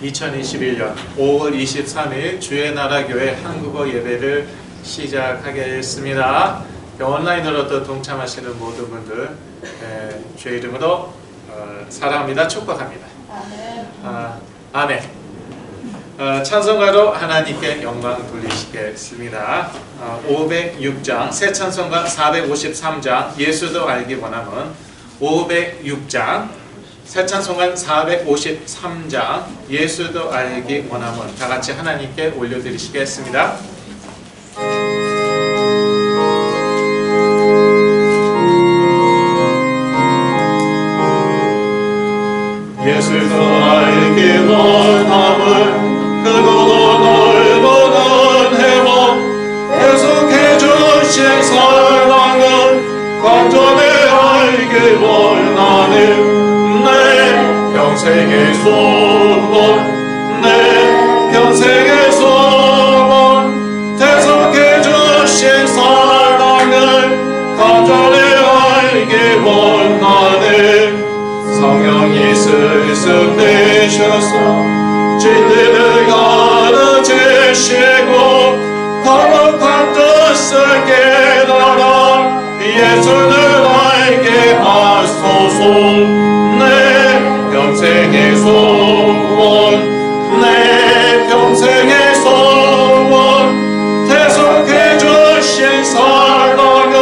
2021년 5월 23일 주의 나라 교회 한국어 예배를 시작하겠습니다. 온라인으로도 동참하시는 모든 분들 주의 이름으로 사랑합니다. 축복합니다. 아멘. 찬송가로 하나님께 영광 돌리시겠습니다. 506장 새 찬송가 453장 예수도 알기 원함은 506장 새 찬송가 453장 예수도 알기 원함은 다같이 하나님께 올려드리시겠습니다. 예수도 알기 원함은 크고도 넓은 해와 계속해 주신 사랑은 완전히 알기 원하는 내 평생의 소원 내 평생의 소원 계속해 주신 사랑을 완전히 알기 원하는 성령이 스승되셔서 진리를 가르치시고 거룩한 뜻을 깨달아 예수를 알게 하소서. 내 평생의 소원 내 평생의 소원 계속해 주신 사랑을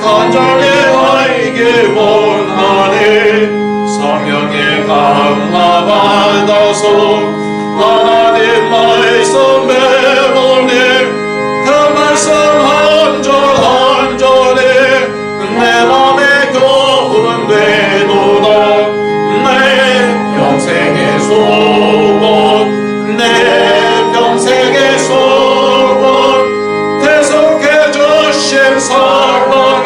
간절히 알기 원하네. 성령의 강화 받아서 하나님 말씀 배우니 그 말씀 한 절 한 절이 내 맘에 교훈되도다. 내 평생의 소원 내 평생의 소원 계속해 주신 사랑을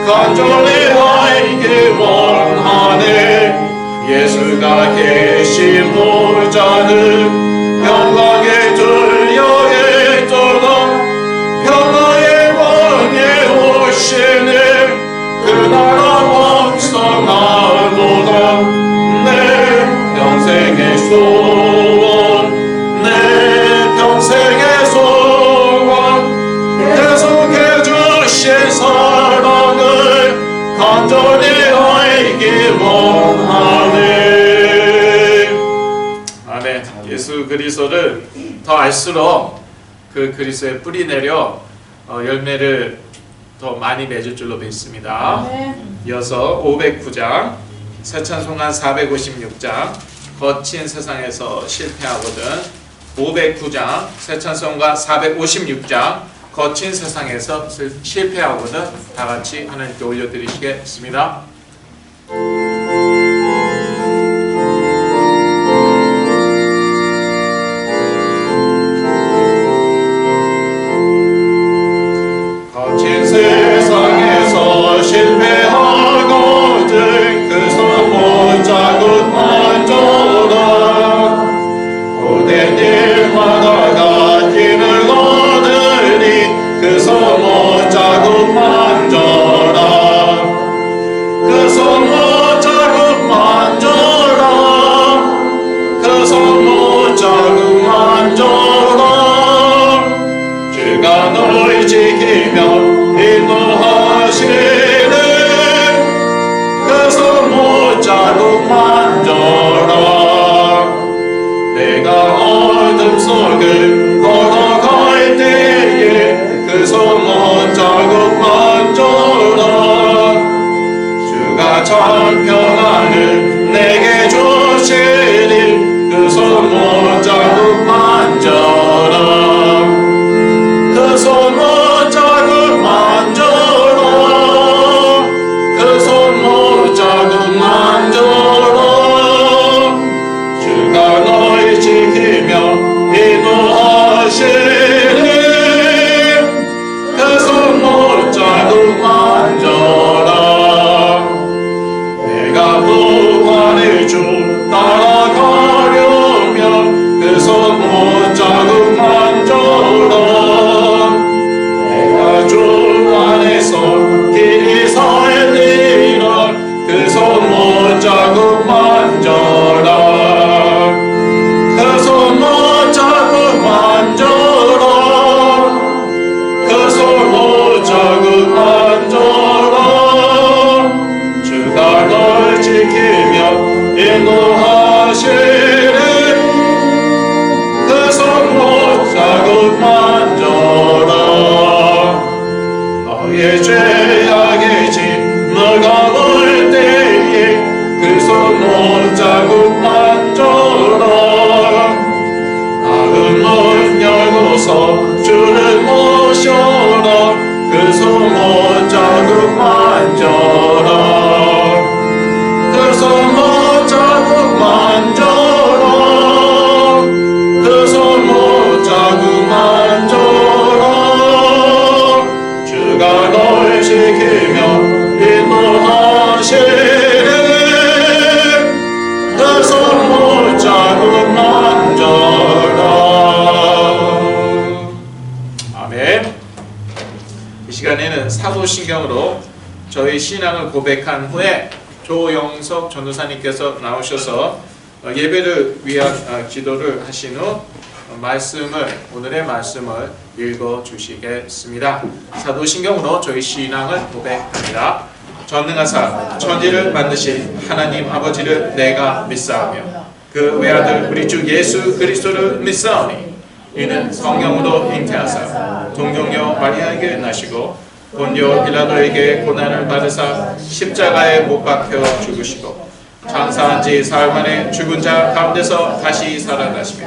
간절히 알기 원하네. 예수가 계신 보좌는 영광에 들려 있도다. 평화의 왕에 오시니 그 나라 왕성하도다. 내 평생의 소원 내 평생의 소원 계속해 주신 사랑을 간절히 알기 원하네. 아멘. 예수 그리스도를 더 알수록 그 그리스도의 뿌리 내려 열매를 더 많이 맺을 줄로 믿습니다. 이어서 509장 새 찬송가 456장 거친 세상에서 실패하거든. 509장 새 찬송가 456장 거친 세상에서 실패하거든. 다같이 하나님께 올려드리시겠습니다. 거친 세상에서 실패하거든 그 소문 자국 만져라. 고된 일마다 갓김을 얻으니 그 소문 자국 만져라. 그 소문 자국 만져라. 그 소문 자국 만져라. 주가 널 지키며 인도하시네. 그 소문 자국 만져라. 내가 어둠 속을 걸어갈 때에 그 소문 자국 만져라. 주가 참 평안을 내게 주시니 그 소문 자국 만져라. 그 소문 자국 만져라. 그 소문 자국 만져라. 주가 널 지키며 인도하시니 그 소문 자국 만져라. 내가 부활의 주 따라가려면 그 소문 자국 만져라. 내가 주 안에서 길이 살리라. 그 소문 자국 만져라. 마음을 열고서 주를 모셔라. 그 손못 자국 만져라. 그 손못 자국 만져라. 그 손못 자국 만져라. 주가 널 지키며 인도하시네. 그 손못 자국 만져라. 아멘. 이 시간에는 사도신경으로 저희 신앙을 고백한 후에 조영석 전도사님께서 나오셔서 예배를 위한 기도를 하신 후 오늘의 말씀을 읽어 주시겠습니다. 사도신경으로 저희 신앙을 고백합니다. 전능하사 천지를 만드신 하나님 아버지를 내가 믿사오며 그 외아들 우리 주 예수 그리스도를 믿사오니 이는 성령으로 잉태하사 동정녀 마리아에게 나시고 본요 빌라도에게 고난을 받으사 십자가에 못 박혀 죽으시고 장사한 지 사흘 만에 죽은 자 가운데서 다시 살아나시며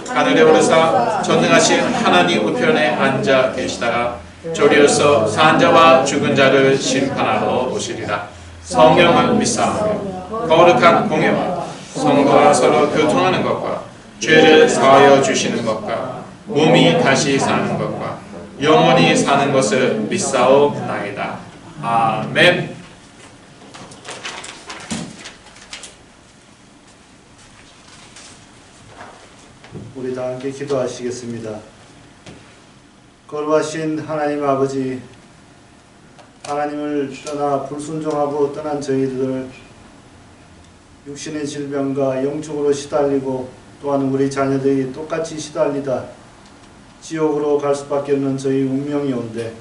하늘에 오르사 전능하신 하나님 우편에 앉아 계시다가 조리어서 산 자와 죽은 자를 심판하러 오시리라. 성령을 믿사오며 거룩한 공예와 성도가 서로 교통하는 것과 죄를 사하여 주시는 것과 몸이 다시 사는 것과 영원히 사는 것을 믿사오나이다. 아멘. 우리 다 함께 기도하시겠습니다. 거룩하신 하나님 아버지, 하나님을 떠나 불순종하고 떠난 저희들을 육신의 질병과 영적으로 시달리고 또한 우리 자녀들이 똑같이 시달리다 지옥으로 갈 수밖에 없는 저희 운명이 온데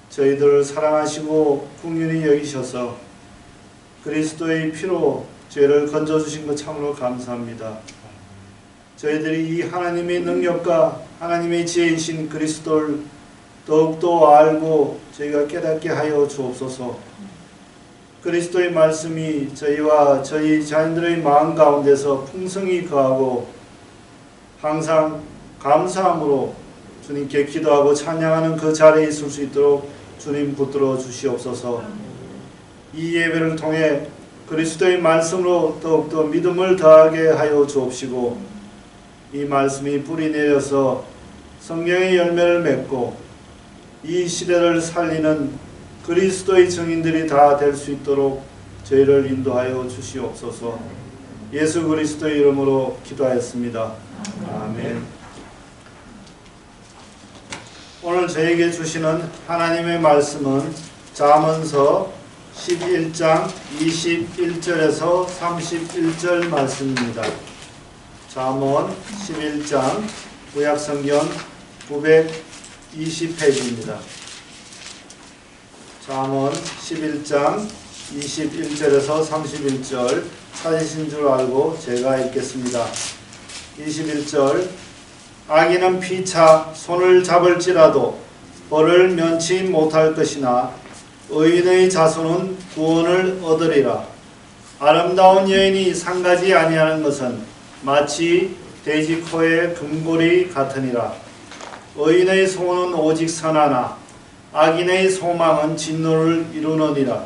저희들을 사랑하시고 긍휼히 여기셔서 그리스도의 피로 죄를 건져주신 것 참으로 감사합니다. 저희들이 이 하나님의 능력과 하나님의 지혜이신 그리스도를 더욱더 알고 저희가 깨닫게 하여 주옵소서. 그리스도의 말씀이 저희와 저희 자녀들의 마음 가운데서 풍성히 거하고 항상 감사함으로 주님께 기도하고 찬양하는 그 자리에 있을 수 있도록 주님 붙들어 주시옵소서. 이 예배를 통해 그리스도의 말씀으로 더욱더 믿음을 더하게 하여 주옵시고 이 말씀이 뿌리 내려서 성령의 열매를 맺고 이 시대를 살리는 그리스도의 증인들이 다 될 수 있도록 저희를 인도하여 주시옵소서. 예수 그리스도의 이름으로 기도하였습니다. 아멘. 오늘 저에게 주시는 하나님의 말씀은 잠언서 11장 21절에서 31절 말씀입니다. 잠언 11장 구약성경 920페이지입니다. 잠언 11장 21절에서 31절 찾으신 줄 알고 제가 읽겠습니다. 21절 악인은 피차 손을 잡을지라도 벌을 면치 못할 것이나 의인의 자손은 구원을 얻으리라. 아름다운 여인이 상가지 아니하는 것은 마치 돼지 코의 금고리 같으니라. 의인의 소원은 오직 선하나 악인의 소망은 진노를 이루느니라.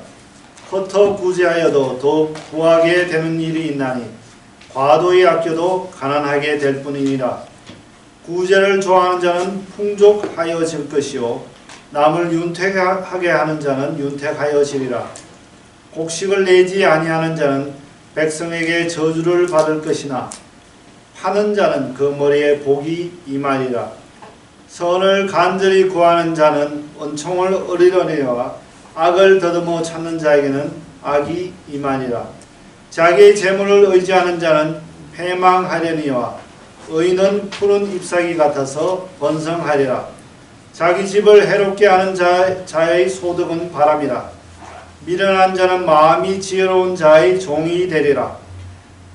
헛터 구제하여도 더욱 구하게 되는 일이 있나니 과도히 아껴도 가난하게 될 뿐이니라. 구제를 좋아하는 자는 풍족하여질 것이요 남을 윤택하게 하는 자는 윤택하여지리라. 곡식을 내지 아니하는 자는 백성에게 저주를 받을 것이나 파는 자는 그 머리에 복이 임하리라. 선을 간절히 구하는 자는 은총을 얻으려니와 악을 더듬어 찾는 자에게는 악이 임하니라. 자기의 재물을 의지하는 자는 패망하려니와 의인은 푸른 잎사귀 같아서 번성하리라. 자기 집을 해롭게 하는 자의 소득은 바람이라. 미련한 자는 마음이 지혜로운 자의 종이 되리라.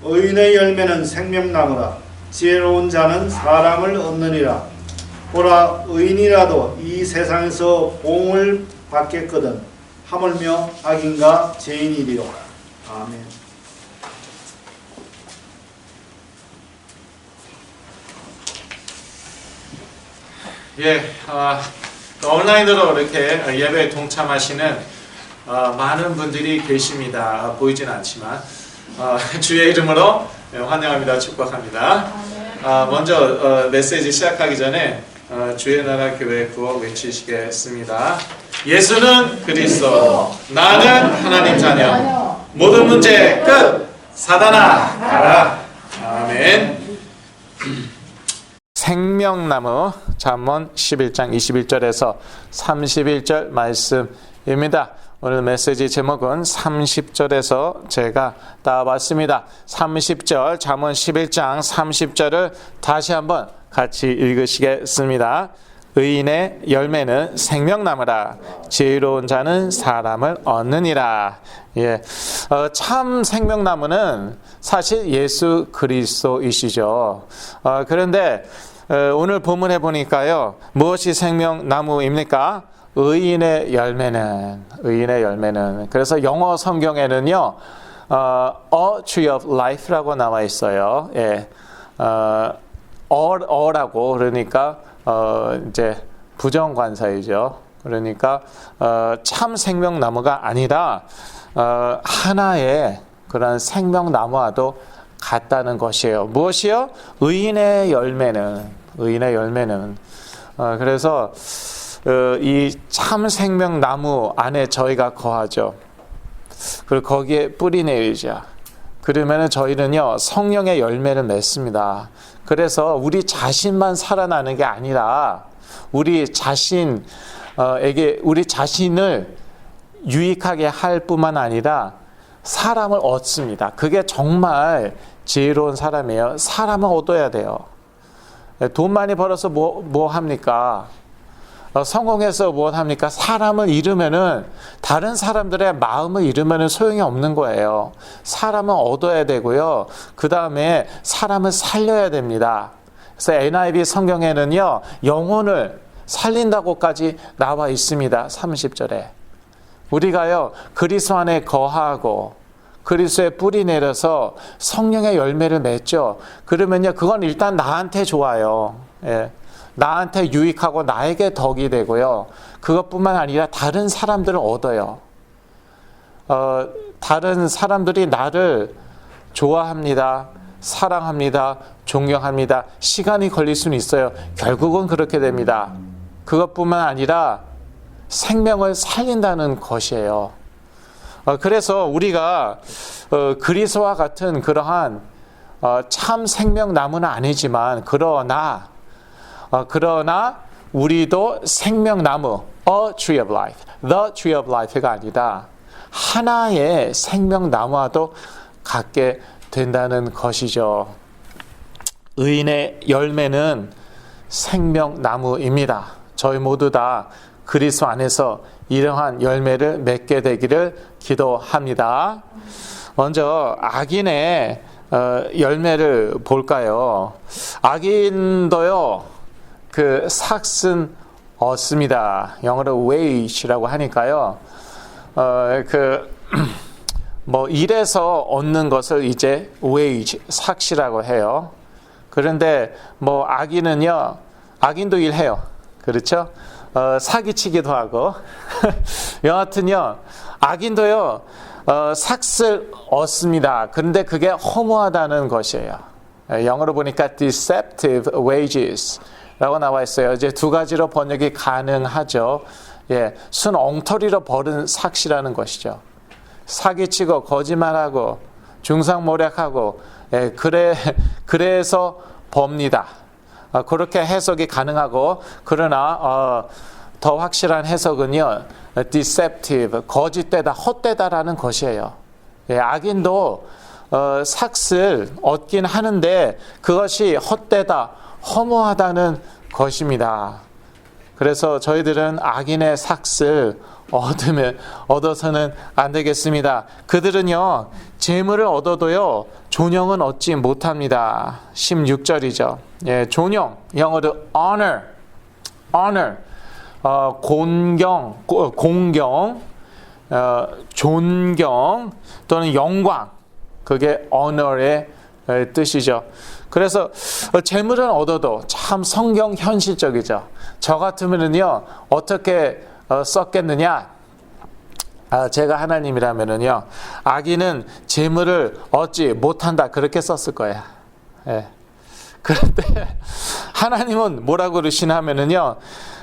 의인의 열매는 생명나무라. 지혜로운 자는 사람을 얻느니라. 보라, 의인이라도 이 세상에서 보응을 받겠거든 하물며 악인과 죄인이리요. 아멘. 예, 온라인으로 이렇게 예배에 동참하시는 많은 분들이 계십니다. 보이진 않지만 주의 이름으로 환영합니다. 축복합니다. 먼저 메시지 시작하기 전에 주의 나라 교회 구호 외치시겠습니다. 예수는 그리스도, 나는 하나님 자녀, 모든 문제 끝, 사단아 가라. 아멘. 생명나무 잠언 11장 21절에서 31절 말씀입니다. 오늘 메시지 제목은 30절에서 제가 따왔습니다. 30절 잠언 11장 30절을 다시 한번 같이 읽으시겠습니다. 의인의 열매는 생명나무라, 지혜로운 자는 사람을 얻느니라. 예, 참 생명나무는 사실 예수 그리스도이시죠. 그런데 오늘 본문에 보니까요, 무엇이 생명나무입니까? 의인의 열매는. 그래서 영어 성경에는요, a tree of life라고 나와 있어요. 예, 어라고 그러니까 이제 부정관사이죠. 그러니까 참 생명나무가 아니라 하나의 그런 생명나무와도 같다는 것이에요. 무엇이요? 의인의 열매는. 그래서 이 참 생명나무 안에 저희가 거하죠. 그리고 거기에 뿌리 내리자. 그러면 저희는요, 성령의 열매를 맺습니다. 그래서 우리 자신만 살아나는 게 아니라 우리 자신을 유익하게 할 뿐만 아니라 사람을 얻습니다. 그게 정말 지혜로운 사람이에요. 사람을 얻어야 돼요. 돈 많이 벌어서 뭐 합니까? 성공해서 뭐 합니까? 사람을 잃으면은, 다른 사람들의 마음을 잃으면은 소용이 없는 거예요. 사람을 얻어야 되고요. 그 다음에 사람을 살려야 됩니다. 그래서 NIV 성경에는요, 영혼을 살린다고까지 나와 있습니다. 30절에. 우리가요, 그리스도 안에 거하고 그리스도에 뿌리 내려서 성령의 열매를 맺죠. 그러면요, 그건 일단 나한테 좋아요. 예. 나한테 유익하고 나에게 덕이 되고요. 그것뿐만 아니라 다른 사람들을 얻어요. 다른 사람들이 나를 좋아합니다. 사랑합니다. 존경합니다. 시간이 걸릴 수는 있어요. 결국은 그렇게 됩니다. 그것뿐만 아니라 생명을 살린다는 것이에요. 그래서 우리가 그리스도와 같은 그러한 참 생명나무는 아니지만 그러나 우리도 생명나무, a tree of life, the tree of life가 아니라 하나의 생명나무와도 같게 된다는 것이죠. 의인의 열매는 생명나무입니다. 저희 모두 다 그리스도 안에서 이러한 열매를 맺게 되기를 기도합니다. 먼저 악인의 열매를 볼까요? 악인도요, 그 삭슨 얻습니다. 영어로 wage라고 하니까요. 일에서 얻는 것을 이제 wage, 삭시라고 해요. 그런데 악인도 일해요. 그렇죠? 사기치기도 하고. 여하튼요, 악인도요, 삭스를 얻습니다. 그런데 그게 허무하다는 것이에요. 영어로 보니까 deceptive wages 라고 나와 있어요. 이제 두 가지로 번역이 가능하죠. 예, 순 엉터리로 벌은 삭시라는 것이죠. 사기치고 거짓말하고 중상모략하고, 예, 그래서 법니다. 그렇게 해석이 가능하고, 그러나 더 확실한 해석은요, deceptive, 거짓되다, 헛되다라는 것이에요. 예, 악인도 삭스를 얻긴 하는데 그것이 헛되다, 허무하다는 것입니다. 그래서 저희들은 악인의 삭스를 얻어서는 안 되겠습니다. 그들은요, 재물을 얻어도요, 존영은 얻지 못합니다. 16절이죠. 예, 존영, 영어로 honor, 공경, 존경 또는 영광, 그게 honor의 뜻이죠. 그래서 재물은 얻어도 참 성경 현실적이죠. 저 같으면은요 어떻게 썼겠느냐? 제가 하나님이라면은요 악인은 재물을 얻지 못한다 그렇게 썼을 거예요. 예. 그런데 하나님은 뭐라고 그러시냐면은요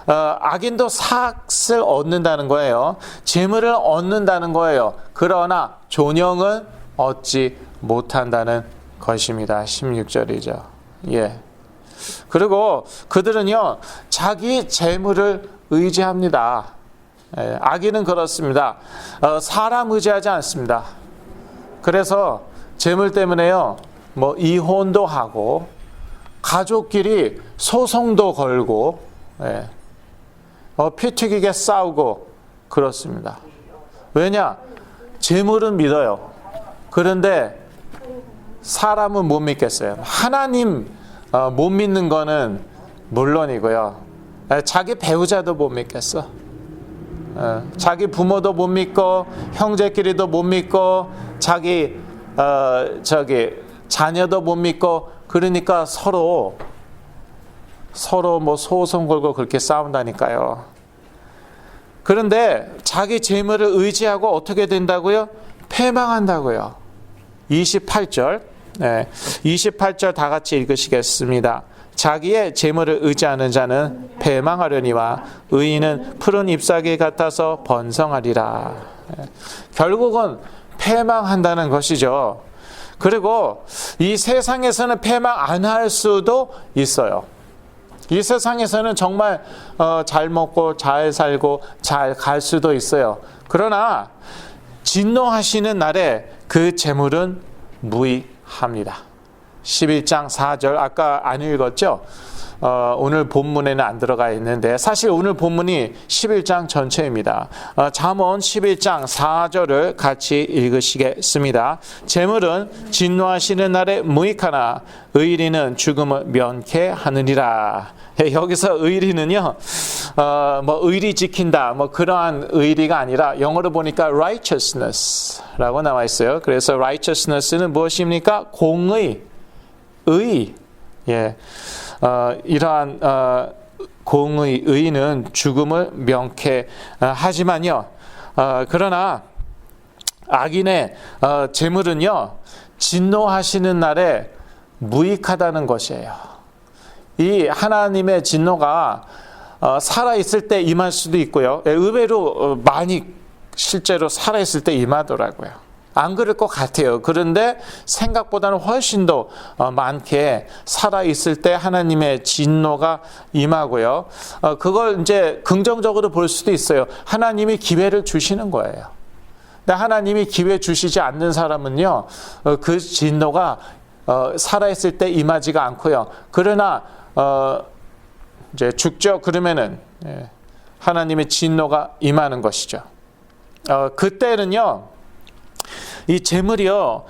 악인도 삭을 얻는다는 거예요. 재물을 얻는다는 거예요. 그러나 존영은 얻지 못한다는 것입니다. 16절이죠. 예. 그리고 그들은요 자기 재물을 의지합니다. 예. 악인은 그렇습니다. 사람 의지하지 않습니다. 그래서 재물 때문에요 뭐 이혼도 하고 가족끼리 소송도 걸고 예. 피 튀기게 싸우고 그렇습니다. 왜냐? 재물은 믿어요. 그런데 사람은 못 믿겠어요. 하나님 못 믿는 거는 물론이고요. 자기 배우자도 못 믿겠어. 자기 부모도 못 믿고 형제끼리도 못 믿고 자기 자녀도 못 믿고 그러니까 서로 뭐 소송 걸고 그렇게 싸운다니까요. 그런데 자기 재물을 의지하고 어떻게 된다고요? 패망한다고요. 28절 28절 다 같이 읽으시겠습니다. 자기의 재물을 의지하는 자는 패망하려니와 의인은 푸른 잎사귀 같아서 번성하리라. 결국은 패망한다는 것이죠. 그리고 이 세상에서는 패망 안 할 수도 있어요. 이 세상에서는 정말 잘 먹고 잘 살고 잘 갈 수도 있어요. 그러나 진노하시는 날에 그 재물은 무익합니다. 11장 4절 아까 안 읽었죠? 오늘 본문에는 안 들어가 있는데 사실 오늘 본문이 11장 전체입니다. 잠언 11장 4절을 같이 읽으시겠습니다. 재물은 진노하시는 날에 무익하나 의인은 죽음을 면케하느니라. 여기서 의리는요, 뭐 의리 지킨다, 뭐 그러한 의리가 아니라 영어로 보니까 righteousness라고 나와 있어요. 그래서 righteousness는 무엇입니까? 공의, 의, 예, 이러한 공의 의는 죽음을 명쾌하지만요. 그러나 악인의 재물은요, 진노하시는 날에 무익하다는 것이에요. 이 하나님의 진노가 살아있을 때 임할 수도 있고요. 의외로 많이 실제로 살아있을 때 임하더라고요. 안 그럴 것 같아요. 그런데 생각보다는 훨씬 더 많게 살아있을 때 하나님의 진노가 임하고요. 그걸 이제 긍정적으로 볼 수도 있어요. 하나님이 기회를 주시는 거예요. 근데 하나님이 기회 주시지 않는 사람은요, 그 진노가 살아있을 때 임하지가 않고요. 그러나 이제 죽죠. 그러면은 하나님의 진노가 임하는 것이죠. 그때는요, 이 재물이요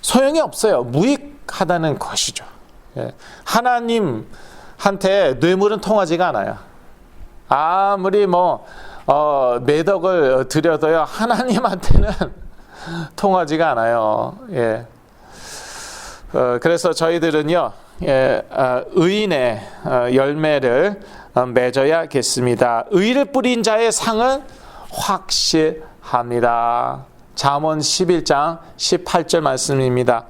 소용이 없어요. 무익하다는 것이죠. 하나님한테 뇌물은 통하지가 않아요. 아무리 뭐 매덕을 드려도요 하나님한테는 통하지가 않아요. 예. 그래서 저희들은요 의인의 열매를 맺어야겠습니다. 의를 뿌린 자의 상은 확실합니다. 잠언 11장 18절 말씀입니다.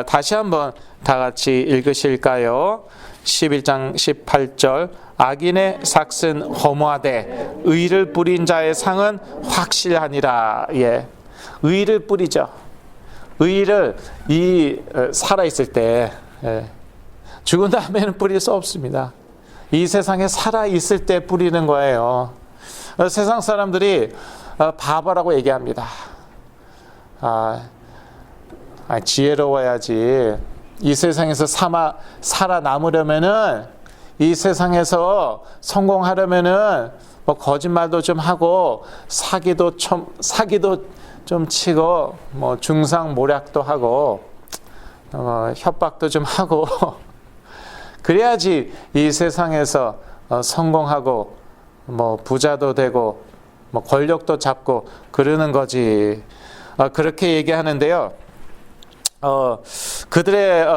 다시 한번 다 같이 읽으실까요? 11장 18절 악인의 삭은 허무하되 의를 뿌린 자의 상은 확실하니라. 예, 의를 뿌리죠. 의를 살아있을 때 죽은 다음에는 뿌릴 수 없습니다. 이 세상에 살아있을 때 뿌리는 거예요. 세상 사람들이 바보라고 얘기합니다. 지혜로워야지. 이 세상에서 살아남으려면은, 이 세상에서 성공하려면은 뭐 거짓말도 좀 하고 사기도 좀 치고 뭐 중상모략도 하고 협박도 좀 하고 그래야지 이 세상에서 성공하고 뭐 부자도 되고 뭐 권력도 잡고 그러는 거지. 그렇게 얘기하는데요. 그들의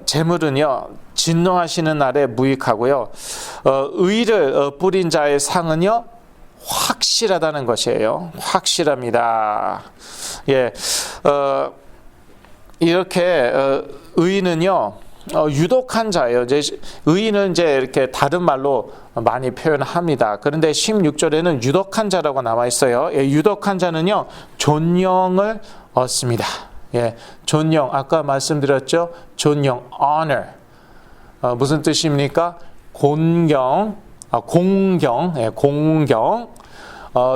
재물은요 진노하시는 날에 무익하고요. 의를 뿌린 자의 상은요 확실하다는 것이에요. 확실합니다. 예, 이렇게 의인은요 유독한 자예요. 이제 의인은 이제 이렇게 다른 말로 많이 표현합니다. 그런데 16절에는 유독한 자라고 나와 있어요. 예, 유독한 자는요 존영을 얻습니다. 예, 존영 아까 말씀드렸죠. 존영, honor 무슨 뜻입니까? 공경, 예, 공경,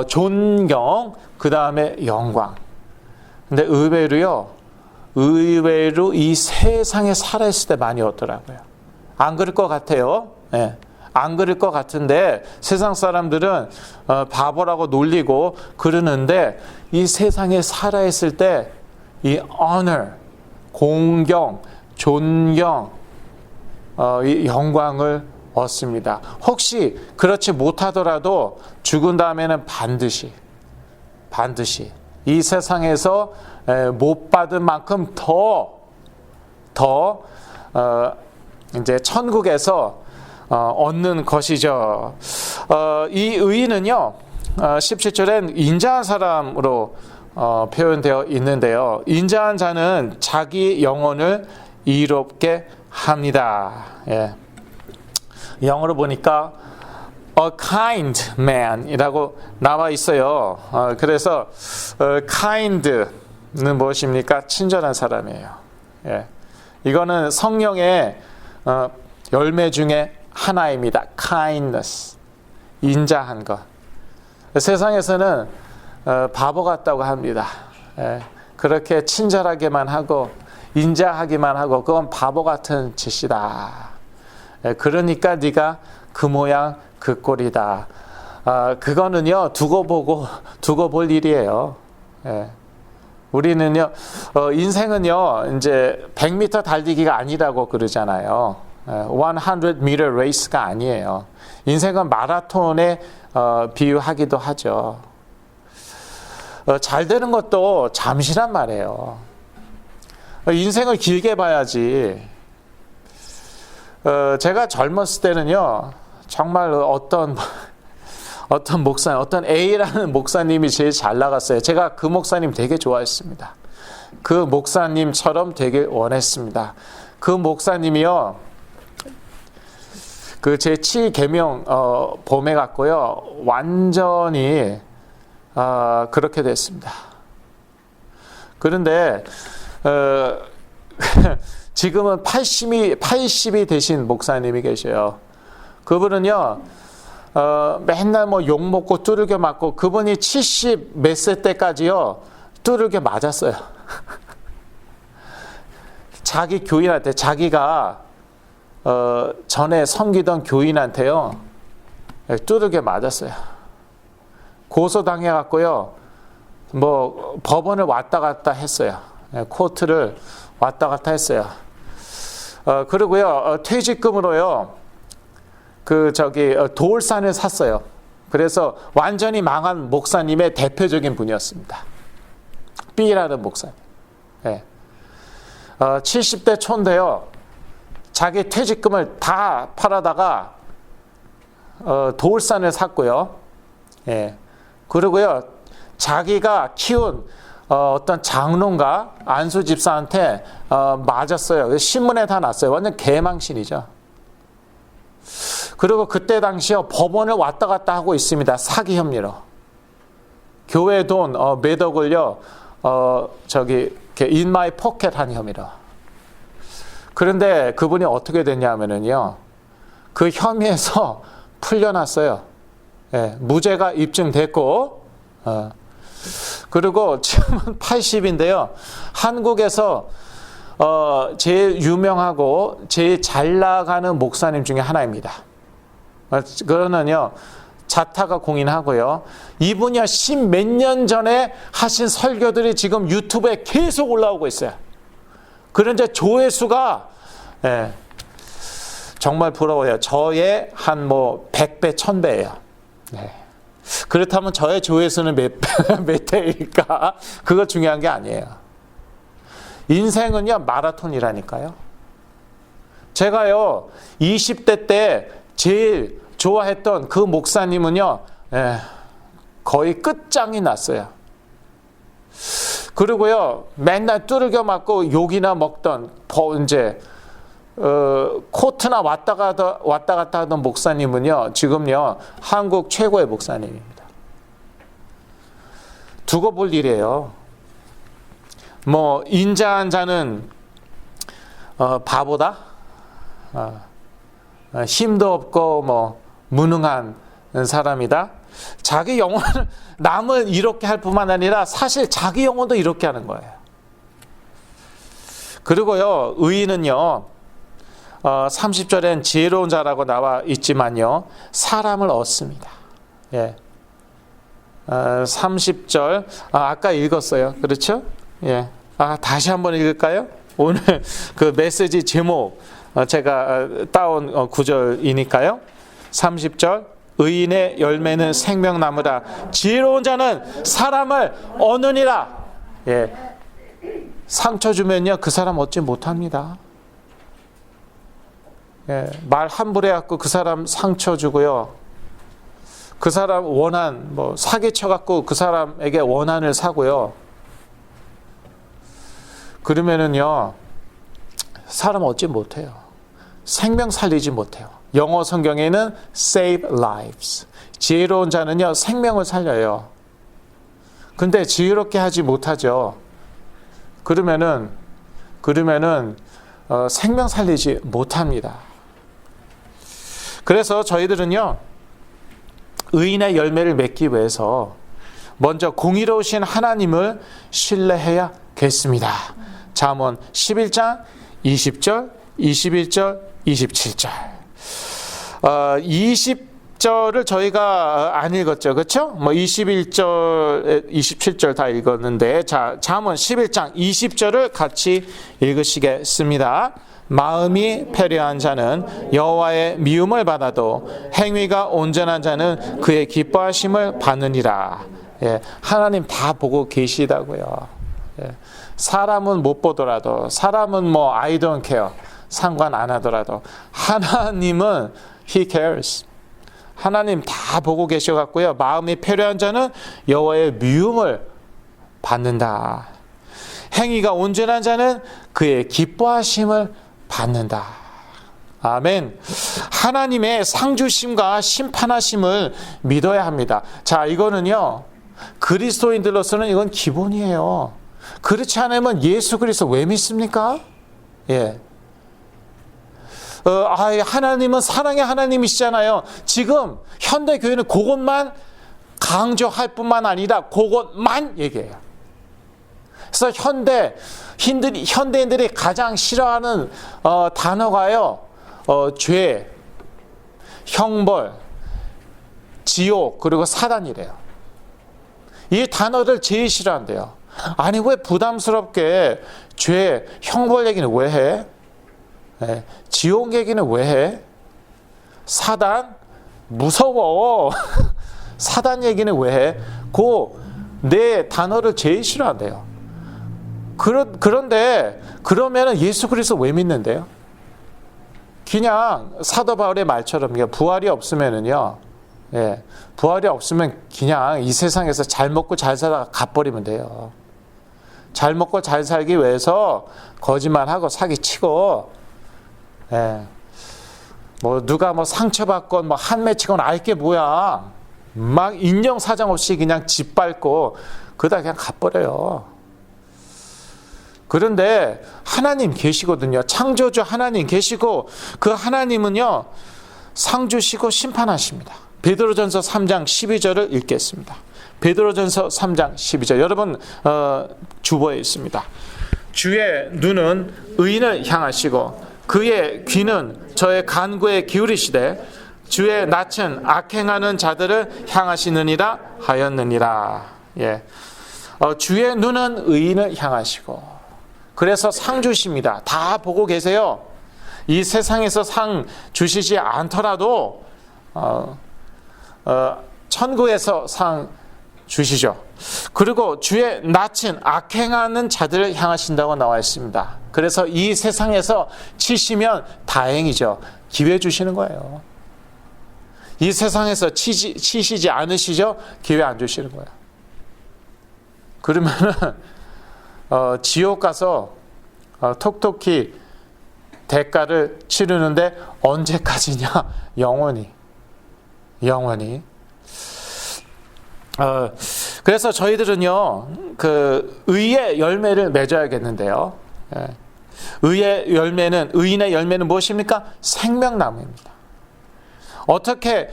존경, 그 다음에 영광. 근데 의외로 이 세상에 살아있을 때 많이 얻더라고요. 안 그럴 것 같아요. 예, 안 그럴 것 같은데 세상 사람들은 바보라고 놀리고 그러는데 이 세상에 살아있을 때 이 honor, 공경, 존경, 이 영광을 얻습니다. 혹시 그렇지 못하더라도 죽은 다음에는 반드시 이 세상에서 못 받은 만큼 더 이제 천국에서 얻는 것이죠. 이 의인은요 17절엔 인자한 사람으로 표현되어 있는데요. 인자한 자는 자기 영혼을 이롭게 합니다. 예. 영어로 보니까 a kind man이라고 나와 있어요. 그래서 kind는 무엇입니까? 친절한 사람이에요. 예. 이거는 성령의 열매 중에 하나입니다. kindness, 인자한 것. 세상에서는 바보 같다고 합니다. 예. 그렇게 친절하게만 하고 인자하기만 하고 그건 바보 같은 짓이다. 예. 그러니까 네가 그 모양 그 꼴이다. 그거는요 두고 볼 일이에요. 예. 우리는요 인생은요 이제 100m 달리기가 아니라고 그러잖아요. 100m race가 아니에요. 인생은 마라톤에 비유하기도 하죠. 잘 되는 것도 잠시란 말이에요. 인생을 길게 봐야지. 제가 젊었을 때는요 정말 어떤 목사님, 어떤 A라는 목사님이 제일 잘 나갔어요. 제가 그 목사님 되게 좋아했습니다. 그 목사님처럼 되길 원했습니다. 그 목사님이요 그 제 7계명 범해 갔고요 완전히 그렇게 됐습니다. 그런데 지금은 80이 되신 목사님이 계셔요. 그분은요 맨날 뭐 욕 먹고 두들겨 맞고 그분이 70 몇 세 때까지요 두들겨 맞았어요. 자기 교인한테 자기가 전에 섬기던 교인한테요 두들겨 맞았어요. 고소당해갖고요 뭐 법원을 왔다 갔다 했어요. 코트를 왔다 갔다 했어요. 그리고요 퇴직금으로요 돌산을 샀어요. 그래서 완전히 망한 목사님의 대표적인 분이었습니다. B라는 목사님. 네. 70대 초인데요. 자기 퇴직금을 다 팔아다가 돌산을 샀고요. 예. 그리고요 자기가 키운 어떤 장로인가 안수 집사한테 맞았어요. 신문에 다 났어요. 완전 개망신이죠. 그리고 그때 당시에 법원을 왔다 갔다 하고 있습니다. 사기 혐의로. 교회 돈 몇 억을요 in my pocket 한 혐의로. 그런데 그분이 어떻게 됐냐면은요 그 혐의에서 풀려났어요. 예, 무죄가 입증됐고 그리고 지금은 80인데요 한국에서 제일 유명하고 제일 잘 나가는 목사님 중에 하나입니다. 그거는요 자타가 공인하고요 이분이요 10 몇 년 전에 하신 설교들이 지금 유튜브에 계속 올라오고 있어요. 그런데 조회수가 정말 부러워요. 저의 한 100배 1000배예요. 네. 그렇다면 저의 조회수는 몇 대일까? 그거 중요한 게 아니에요. 인생은요, 마라톤이라니까요. 제가요, 20대 때 제일 좋아했던 그 목사님은요, 거의 끝장이 났어요. 그리고요, 맨날 뚜들겨 맞고 욕이나 먹던, 이제, 코트나 왔다 갔다 하던 목사님은요, 지금요, 한국 최고의 목사님입니다. 두고 볼 일이에요. 뭐, 인자한 자는, 바보다? 힘도 없고, 뭐, 무능한 사람이다? 자기 영혼을, 남을 이렇게 할 뿐만 아니라 사실 자기 영혼도 이렇게 하는 거예요. 그리고요, 의인은요, 30절엔 지혜로운 자라고 나와 있지만요, 사람을 얻습니다. 예. 30절, 아까 읽었어요. 그렇죠? 예. 다시 한번 읽을까요? 오늘 그 메시지 제목, 제가 따온 구절이니까요. 30절, 의인의 열매는 생명나무라. 지혜로운 자는 사람을 얻느니라. 예. 상처 주면요, 그 사람 얻지 못합니다. 예. 말 함부로 해갖고 그 사람 상처 주고요. 그 사람 원한, 사기쳐갖고 그 사람에게 원한을 사고요. 그러면은요, 사람 얻지 못해요. 생명 살리지 못해요. 영어 성경에는 save lives. 지혜로운 자는요, 생명을 살려요. 근데 지혜롭게 하지 못하죠. 그러면은 생명 살리지 못합니다. 그래서 저희들은요, 의인의 열매를 맺기 위해서 먼저 공의로우신 하나님을 신뢰해야겠습니다. 잠언 11장 20절, 21절, 27절. 20절을 저희가 안 읽었죠. 그렇죠? 21절, 27절 다 읽었는데, 자, 잠언 11장 20절을 같이 읽으시겠습니다. 마음이 패려한 자는 여호와의 미움을 받아도 행위가 온전한 자는 그의 기뻐하심을 받느니라. 예, 하나님 다 보고 계시다고요. 예, 사람은 못 보더라도, 사람은 I don't care, 상관 안 하더라도 하나님은 He cares. 하나님 다 보고 계셔갖고요, 마음이 패려한 자는 여호와의 미움을 받는다. 행위가 온전한 자는 그의 기뻐하심을 받는다. 아멘. 하나님의 상주심과 심판하심을 믿어야 합니다. 자, 이거는요, 그리스도인들로서는 이건 기본이에요. 그렇지 않으면 예수 그리스도 왜 믿습니까? 예. 하나님은 사랑의 하나님이시잖아요. 지금 현대 교회는 그것만 강조할 뿐만 아니라 그것만 얘기해요. 그래서 현대인들이 가장 싫어하는 단어가요, 죄, 형벌, 지옥, 그리고 사단이래요. 이 단어를 제일 싫어한대요. 아니, 왜 부담스럽게 죄, 형벌 얘기는 왜 해? 네, 지옥 얘기는 왜 해? 사단? 무서워. 사단 얘기는 왜 해? 네 단어를 제일 싫어한대요. 그런데 그러면은 예수 그리스도 왜 믿는데요? 그냥 사도 바울의 말처럼 부활이 없으면은요, 예, 부활이 없으면 그냥 이 세상에서 잘 먹고 잘 살다가 갚버리면 돼요. 잘 먹고 잘 살기 위해서 거짓말하고 사기치고, 예, 누가 상처받건 한매 치건 알게 뭐야. 막 인정사정 없이 그냥 짓밟고 그러다 그냥 갚버려요. 그런데 하나님 계시거든요. 창조주 하나님 계시고, 그 하나님은요, 상주시고 심판하십니다. 베드로전서 3장 12절을 읽겠습니다. 베드로전서 3장 12절. 여러분 주보에 있습니다. 주의 눈은 의인을 향하시고 그의 귀는 저의 간구에 기울이시되 주의 낯은 악행하는 자들을 향하시느니라 하였느니라. 예. 주의 눈은 의인을 향하시고, 그래서 상 주십니다. 다 보고 계세요. 이 세상에서 상 주시지 않더라도 천국에서 상 주시죠. 그리고 주의 낯은 악행하는 자들을 향하신다고 나와 있습니다. 그래서 이 세상에서 치시면 다행이죠. 기회 주시는 거예요. 이 세상에서 치시지 않으시죠? 기회 안 주시는 거예요. 그러면은 지옥 가서 톡톡히 대가를 치르는데 언제까지냐? 영원히. 그래서 저희들은요, 그 의의 열매를 맺어야겠는데요. 의인의 열매는 무엇입니까? 생명나무입니다. 어떻게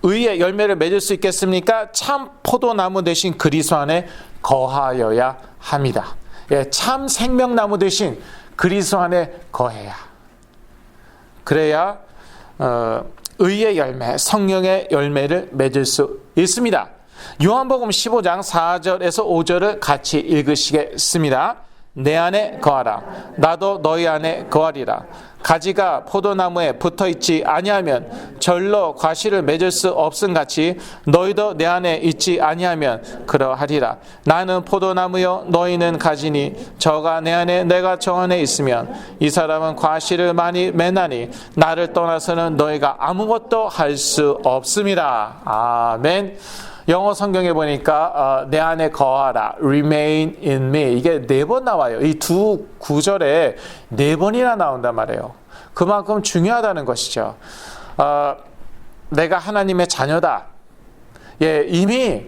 의의 열매를 맺을 수 있겠습니까? 참 포도나무 대신 그리스도 안에 거하여야 합니다. 참 생명나무 대신 그리스도 안에 거해야. 그래야 의의 열매, 성령의 열매를 맺을 수 있습니다. 요한복음 15장 4절에서 5절을 같이 읽으시겠습니다. 내 안에 거하라. 나도 너희 안에 거하리라. 가지가 포도나무에 붙어있지 아니하면 절로 과실을 맺을 수 없음같이 너희도 내 안에 있지 아니하면 그러하리라. 나는 포도나무요 너희는 가지니 저가 내 안에 내가 저 안에 있으면 이 사람은 과실을 많이 맺나니 나를 떠나서는 너희가 아무것도 할 수 없습니다. 아멘. 영어 성경에 보니까 내 안에 거하라, remain in me, 이게 4번 나와요. 이 두 구절에 4번이나 나온단 말이에요. 그만큼 중요하다는 것이죠. 내가 하나님의 자녀다. 이미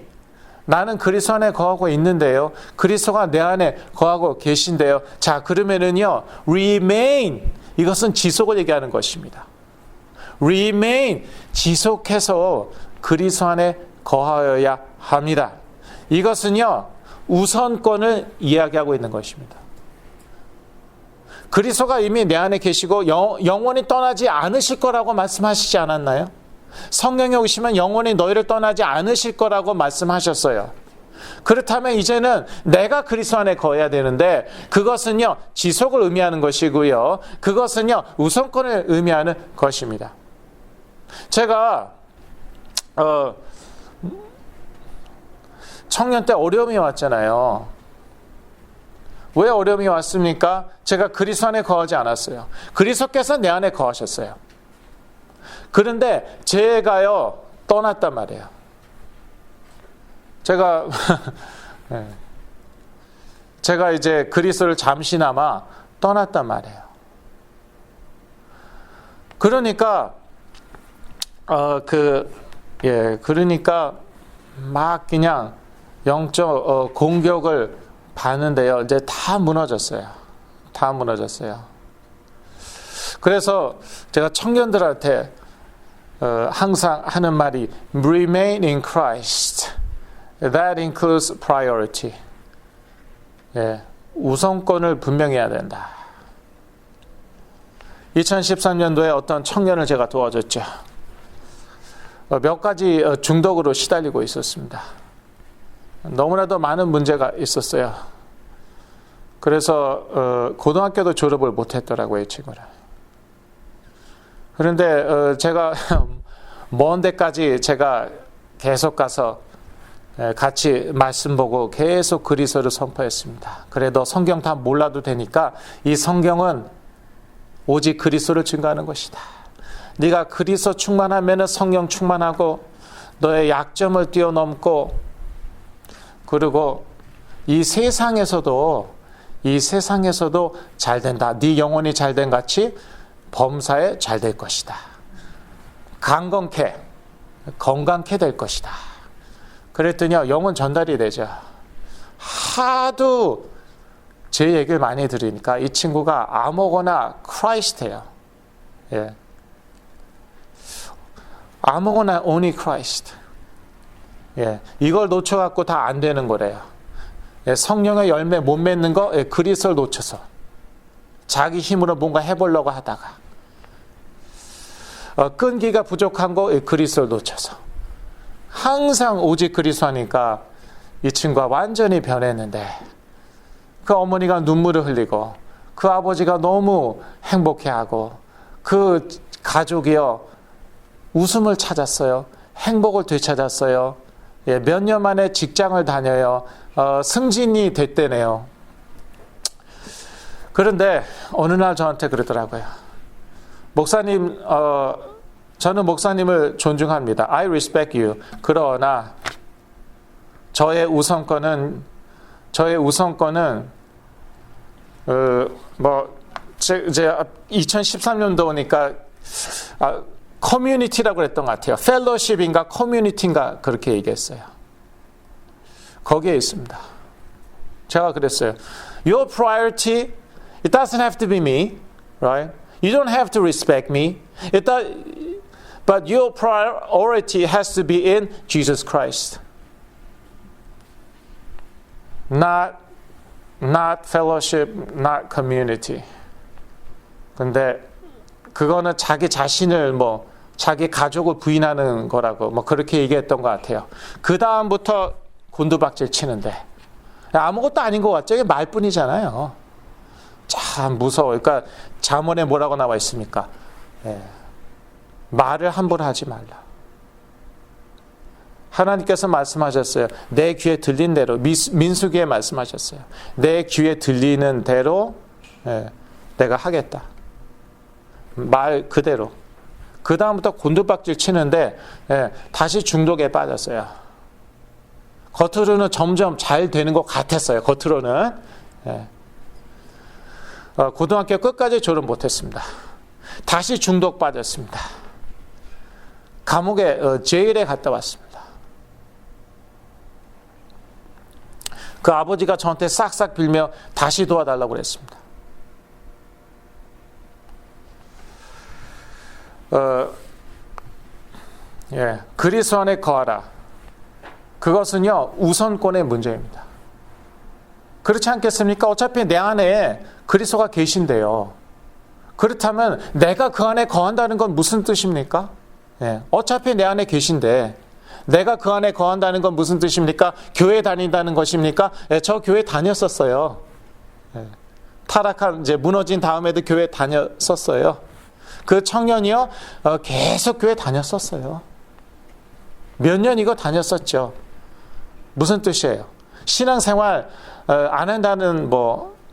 나는 그리스도 안에 거하고 있는데요. 그리스도가 내 안에 거하고 계신데요. 자, 그러면은요, remain, 이것은 지속을 얘기하는 것입니다. remain, 지속해서 그리스도 안에 거하여야 합니다. 이것은요, 우선권을 이야기하고 있는 것입니다. 그리스도가 이미 내 안에 계시고 영원히 떠나지 않으실 거라고 말씀하시지 않았나요? 성령에 오시면 영원히 너희를 떠나지 않으실 거라고 말씀하셨어요. 그렇다면 이제는 내가 그리스도 안에 거해야 되는데 그것은요, 지속을 의미하는 것이고요. 그것은요, 우선권을 의미하는 것입니다. 제가 청년 때 어려움이 왔잖아요. 왜 어려움이 왔습니까? 제가 그리스도 안에 거하지 않았어요. 그리스도께서 내 안에 거하셨어요. 그런데 제가요, 떠났단 말이에요. 제가 이제 그리스도를 잠시나마 떠났단 말이에요. 그러니까 그러니까 막 그냥 영적 공격을 받는데요. 이제 다 무너졌어요. 그래서 제가 청년들한테 항상 하는 말이 remain in Christ. That includes priority. 우선권을 분명히 해야 된다. 2013년도에 어떤 청년을 제가 도와줬죠. 몇 가지 중독으로 시달리고 있었습니다. 너무나도 많은 문제가 있었어요. 그래서 고등학교도 졸업을 못했더라고요, 친구를. 그런데 제가 먼 데까지 제가 계속 가서 같이 말씀 보고 계속 그리스도를 선포했습니다. 그래도 성경 다 몰라도 되니까 이 성경은 오직 그리스도를 증거하는 것이다. 네가 그리스도 충만하면 성령 충만하고 너의 약점을 뛰어넘고 그리고 이 세상에서도 잘 된다. 네 영혼이 잘된 같이 범사에 잘 될 것이다. 건강케 될 것이다. 그랬더니요, 영혼 전달이 되죠. 하도 제 얘기를 많이 들으니까 이 친구가 아무거나 크라이스트예요. 아무거나 only Christ. 이걸 놓쳐갖고 다 안 되는 거래요. 성령의 열매 못 맺는 거, 그리스도를 놓쳐서 자기 힘으로 뭔가 해보려고 하다가 끈기가 부족한 거, 그리스도를 놓쳐서 항상 오직 그리스도 하니까 이 친구가 완전히 변했는데 그 어머니가 눈물을 흘리고 그 아버지가 너무 행복해하고 그 가족이요 웃음을 찾았어요. 행복을 되찾았어요. 예, 몇 년 만에 직장을 다녀요. 승진이 됐대네요. 그런데 어느 날 저한테 그러더라고요. 목사님, 저는 목사님을 존중합니다. I respect you. 그러나 저의 우선권은 이제 2013년도니까 커뮤니티라고 그랬던 것 같아요. 펠로십인가 커뮤니티인가 그렇게 얘기했어요. 거기에 있습니다. 제가 그랬어요. Your priority, it doesn't have to be me, right? You don't have to respect me. But your priority has to be in Jesus Christ. Not fellowship, not community. 근데 그거는 자기 자신을 자기 가족을 부인하는 거라고 그렇게 얘기했던 것 같아요. 그 다음부터 곤두박질 치는데 아무것도 아닌 것 같죠? 이게 말뿐이잖아요. 참 무서워요. 그러니까 잠언에 뭐라고 나와 있습니까? 말을 함부로 하지 말라. 하나님께서 말씀하셨어요. 내 귀에 들린 대로, 민수기에 말씀하셨어요. 내 귀에 들리는 대로 내가 하겠다. 말 그대로. 그 다음부터 곤두박질 치는데 다시 중독에 빠졌어요. 겉으로는 점점 잘 되는 것 같았어요. 겉으로는. 고등학교 끝까지 졸업 못했습니다. 다시 중독 빠졌습니다. 감옥에 제일에 갔다 왔습니다. 그 아버지가 저한테 싹싹 빌며 다시 도와달라고 그랬습니다. 그리스도 안에 거하라. 그것은요 우선권의 문제입니다. 그렇지 않겠습니까? 어차피 내 안에 그리스도가 계신데요. 그렇다면 내가 그 안에 거한다는 건 무슨 뜻입니까? 어차피 내 안에 계신데 내가 그 안에 거한다는 건 무슨 뜻입니까? 교회 다닌다는 것입니까? 저 교회 다녔었어요. 타락한 이제 무너진 다음에도 교회 다녔었어요. 그 청년이요 계속 교회 다녔었어요. 몇 년 이거 다녔었죠. 무슨 뜻이에요? 신앙생활 안 한다는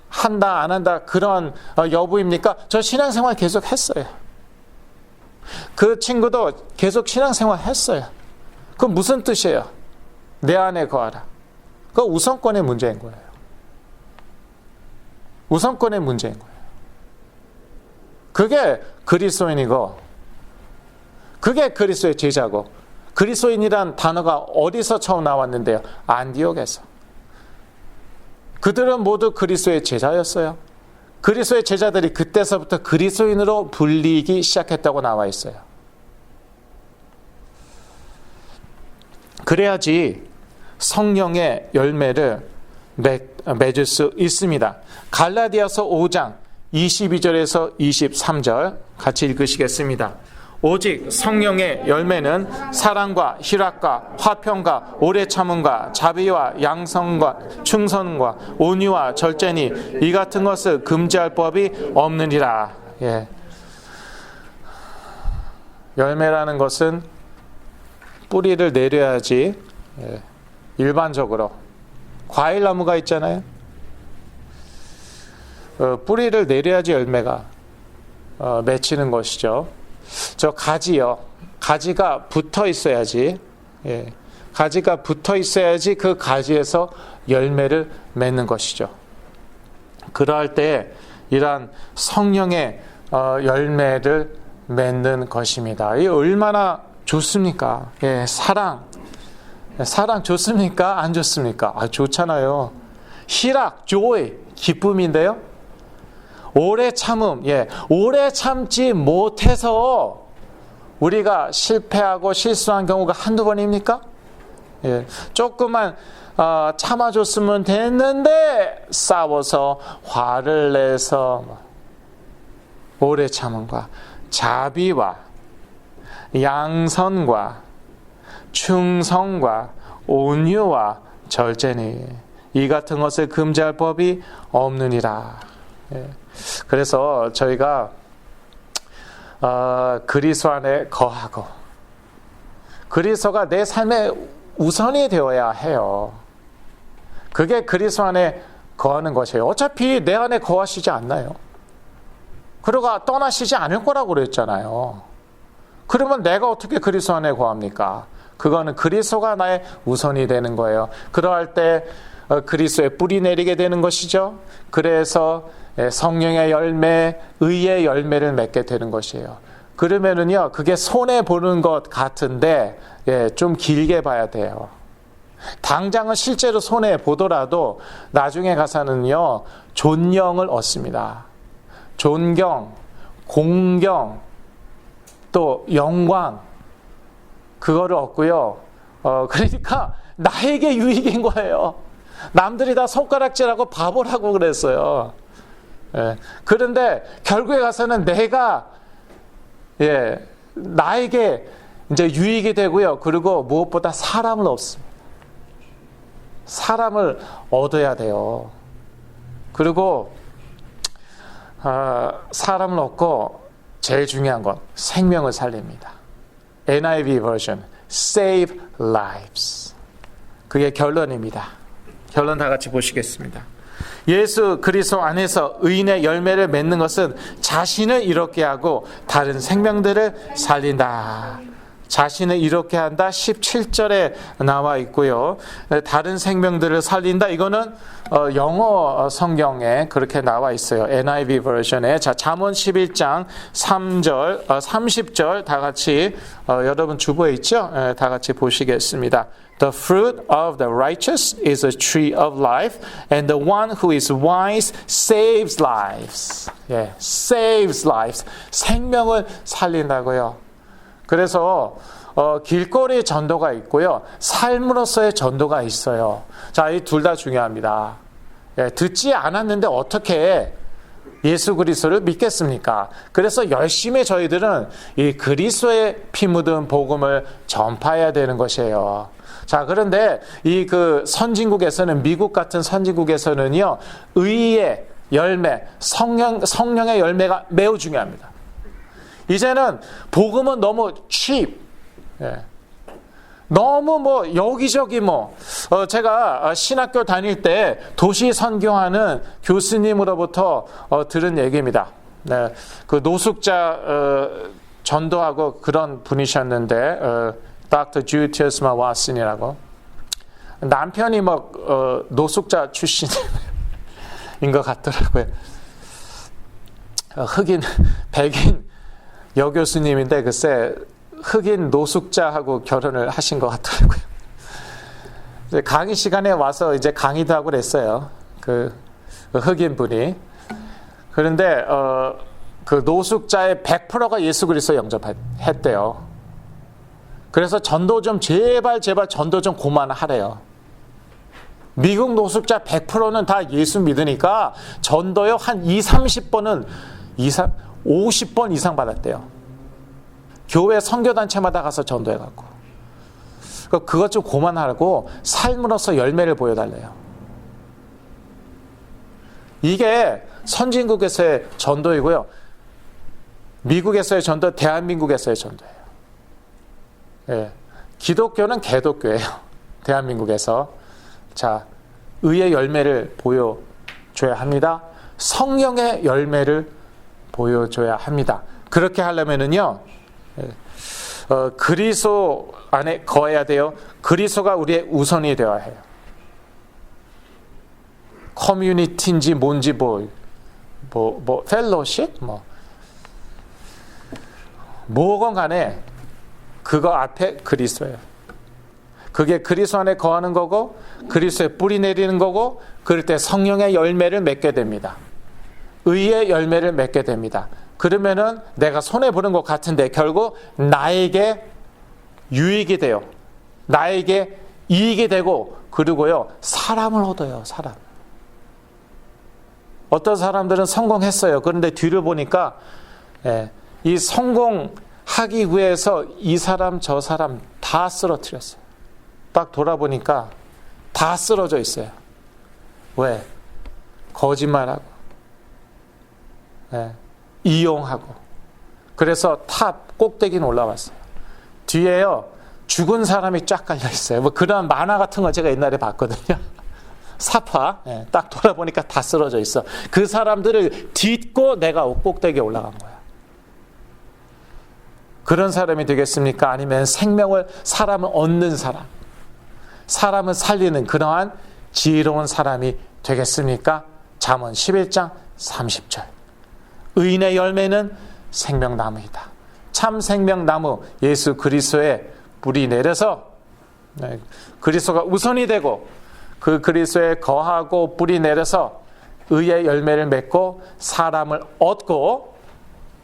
한다 안 한다 그런 여부입니까? 저 신앙생활 계속 했어요. 그 친구도 계속 신앙생활 했어요. 그 무슨 뜻이에요? 내 안에 거하라. 그 우선권의 문제인 거예요. 우선권의 문제인 거예요. 그게 그리스도인이고 그게 그리스도의 제자고 그리스도인이란 단어가 어디서 처음 나왔는데요? 안디옥에서. 그들은 모두 그리스도의 제자였어요. 그리스도의 제자들이 그때서부터 그리스도인으로 불리기 시작했다고 나와 있어요. 그래야지 성령의 열매를 맺을 수 있습니다. 갈라디아서 5장 22절에서 23절 같이 읽으시겠습니다. 오직 성령의 열매는 사랑과 희락과 화평과 오래 참음과 자비와 양성과 충성과 온유와 절제니 이 같은 것을 금지할 법이 없느니라. 열매라는 것은 뿌리를 내려야지. 일반적으로 과일나무가 있잖아요. 뿌리를 내려야지 열매가 맺히는 것이죠. 저 가지요. 가지가 붙어 있어야지. 가지가 붙어 있어야지 그 가지에서 열매를 맺는 것이죠. 그러할 때 이러한 성령의 열매를 맺는 것입니다. 이 얼마나 좋습니까? 사랑 좋습니까? 안 좋습니까? 좋잖아요. 희락, joy, 기쁨인데요. 오래 참음, 오래 참지 못해서 우리가 실패하고 실수한 경우가 한두 번입니까? 조금만 참아줬으면 됐는데 싸워서 화를 내서 오래 참음과 자비와 양선과 충성과 온유와 절제니 이 같은 것을 금지할 법이 없느니라. 그래서 저희가 그리스도 안에 거하고 그리스도가 내 삶의 우선이 되어야 해요. 그게 그리스도 안에 거하는 것이에요. 어차피 내 안에 거하시지 않나요? 그리고 떠나시지 않을 거라고 그랬잖아요. 그러면 내가 어떻게 그리스도 안에 거합니까? 그거는 그리스도가 나의 우선이 되는 거예요. 그러할 때 그리스도의 뿌리 내리게 되는 것이죠. 그래서 성령의 열매, 의의 열매를 맺게 되는 것이에요. 그러면은요, 그게 손해 보는 것 같은데 좀 길게 봐야 돼요. 당장은 실제로 손해 보더라도 나중에 가서는요, 존경을 얻습니다. 존경, 공경, 또 영광, 그거를 얻고요. 그러니까 나에게 유익인 거예요. 남들이 다 손가락질하고 바보라고 그랬어요. 그런데 결국에 가서는 내가 나에게 이제 유익이 되고요. 그리고 무엇보다 사람을 얻습니다. 사람을 얻어야 돼요. 그리고 사람을 얻고 제일 중요한 건 생명을 살립니다. NIV 버전 Save Lives. 그게 결론입니다. 결론 다 같이 보시겠습니다. 예수 그리스도 안에서 의인의 열매를 맺는 것은 자신을 이롭게 하고 다른 생명들을 살린다. 자신을 이롭게 한다. 17절에 나와 있고요. 다른 생명들을 살린다. 이거는 영어 성경에 그렇게 나와 있어요. NIV 버전에. 자, 잠언 11장 3절, 30절 다 같이 여러분 주보에 있죠? 다 같이 보시겠습니다. The fruit of the righteous is a tree of life, and the one who is wise saves lives. saves lives. 생명을 살린다고요. 그래서 길거리 전도가 있고요. 삶으로서의 전도가 있어요. 자, 이 둘 다 중요합니다. 듣지 않았는데 어떻게 예수 그리스도를 믿겠습니까? 그래서 열심히 저희들은 이 그리스도의 피 묻은 복음을 전파해야 되는 것이에요. 자, 그런데 이 그 선진국에서는, 미국 같은 선진국에서는요, 의의 열매, 성령의 열매가 매우 중요합니다. 이제는 복음은 너무 cheap, 너무 여기저기 제가 신학교 다닐 때 도시 선교하는 교수님으로부터 들은 얘기입니다. 그 노숙자 전도하고 그런 분이셨는데 Dr. Julius Watson이라고. 남편이 노숙자 출신인 것 같더라고요. 흑인, 백인 여교수님인데 글쎄 흑인 노숙자하고 결혼을 하신 것 같더라고요. 강의 시간에 와서 이제 강의도 하고 그랬어요. 그 흑인 분이. 그런데 그 노숙자의 100%가 예수 그리스도 영접했대요. 그래서 전도 좀 제발 전도 좀 그만하래요. 미국 노숙자 100%는 다 예수 믿으니까 전도요 한 30번은 50번 이상 받았대요. 교회 선교단체마다 가서 전도해갖고. 그것 좀 그만하고 삶으로서 열매를 보여달래요. 이게 선진국에서의 전도이고요. 미국에서의 전도, 대한민국에서의 전도예요. 기독교는 개독교예요. 대한민국에서. 자, 의의 열매를 보여줘야 합니다. 성령의 열매를 보여줘야 합니다. 그렇게 하려면은요, 그리스도 안에 거해야 돼요. 그리스도가 우리의 우선이 되어야 해요. 커뮤니티인지 뭔지 펠로십? 뭐건 간에 그거 앞에 그리스도예요. 그게 그리스도 안에 거하는 거고 그리스도의 뿌리 내리는 거고 그럴 때 성령의 열매를 맺게 됩니다. 의의 열매를 맺게 됩니다. 그러면은 내가 손해보는 것 같은데 결국 나에게 유익이 돼요. 나에게 이익이 되고 그리고요 사람을 얻어요. 사람. 어떤 사람들은 성공했어요. 그런데 뒤를 보니까 이 성공하기 위해서 이 사람 저 사람 다 쓰러뜨렸어요. 딱 돌아보니까 다 쓰러져 있어요. 왜? 거짓말하고 이용하고 그래서 탑 꼭대기는 올라왔어요. 뒤에요 죽은 사람이 쫙 깔려 있어요. 뭐 그런 만화 같은 거 제가 옛날에 봤거든요. 사파, 딱 돌아보니까 다 쓰러져 있어. 그 사람들을 딛고 내가 꼭대기에 올라간 거야. 그런 사람이 되겠습니까? 아니면 사람을 얻는 사람, 사람을 살리는 그러한 지혜로운 사람이 되겠습니까? 잠언 11장 30절. 의인의 열매는 생명나무이다. 참 생명나무 예수 그리스도의 뿌리 내려서 그리스도가 우선이 되고 그 그리스도에 거하고 뿌리 내려서 의의 열매를 맺고 사람을 얻고,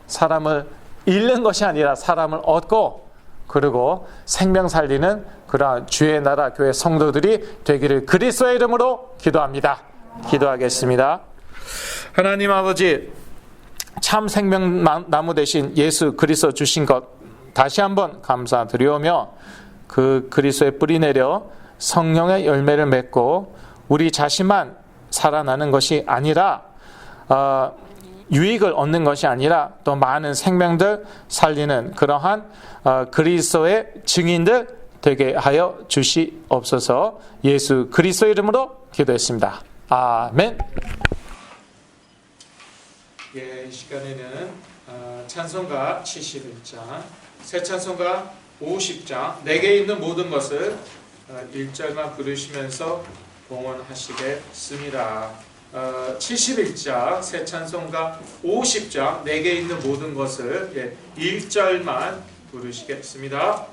사람을 잃는 것이 아니라 사람을 얻고, 그리고 생명 살리는 그러한 주의 나라 교회 성도들이 되기를 그리스도의 이름으로 기도합니다. 기도하겠습니다. 하나님 아버지, 참 생명나무 대신 예수 그리스도 주신 것 다시 한번 감사드리오며, 그 그리스도에 뿌리 내려 성령의 열매를 맺고 우리 자신만 살아나는 것이 아니라 유익을 얻는 것이 아니라 또 많은 생명들 살리는 그러한 그리스도의 증인들 되게 하여 주시옵소서. 예수 그리스도 이름으로 기도했습니다. 아멘. 이 시간에는 찬송가 71장, 새 찬송가 50장, 내게 있는 모든 것을 1절만 부르시면서 봉헌하시겠습니다. 71장, 새 찬송가 50장, 내게 있는 모든 것을 1절만 부르시겠습니다.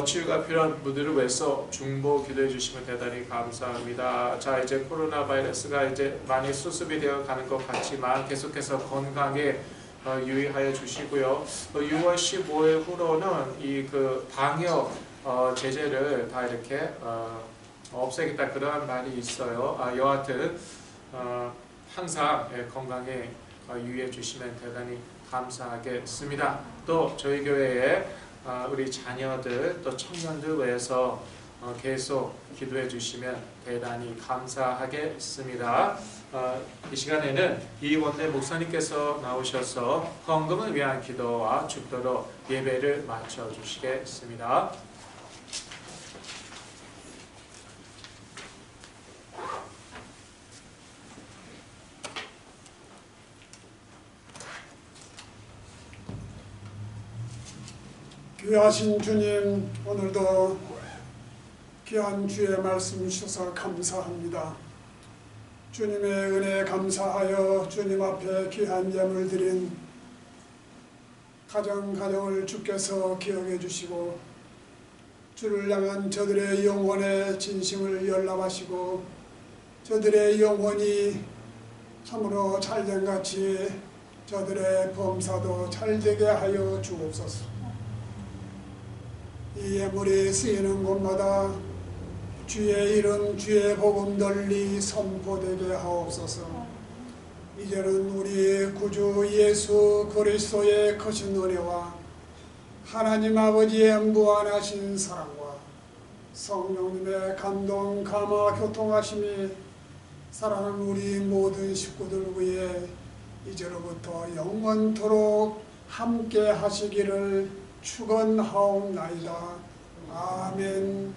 치유가 필요한 분들을 위해서 중보 기도해 주시면 대단히 감사합니다. 자, 이제 코로나 바이러스가 이제 많이 수습이 되어 가는 것 같지만 계속해서 건강에 유의하여 주시고요. 6월 15일 후로는 이 그 방역 제재를 다 이렇게 없애겠다 그러한 말이 있어요. 여하튼 항상 건강에 유의해 주시면 대단히 감사하겠습니다. 또 저희 교회에 우리 자녀들 또 청년들 위해서 계속 기도해 주시면 대단히 감사하겠습니다. 이 시간에는 이원대 목사님께서 나오셔서 헌금을 위한 기도와 축도로 예배를 마쳐 주시겠습니다. 귀하신 주님, 오늘도 귀한 주의 말씀 주셔서 감사합니다. 주님의 은혜에 감사하여 주님 앞에 귀한 예물 드린 가정을 주께서 기억해 주시고 주를 향한 저들의 영혼의 진심을 열람하시고 저들의 영혼이 참으로 잘된 같이 저들의 범사도 잘되게 하여 주옵소서. 이 예물이 쓰이는 곳마다 주의 이름, 주의 복음 널리 선포되게 하옵소서. 이제는 우리 구주 예수 그리스도의 크신 은혜와 하나님 아버지의 무한하신 사랑과 성령님의 감동, 감화, 교통하심이 사랑하는 우리 모든 식구들 위해 이제로부터 영원토록 함께 하시기를 축원하옵나이다. 아멘.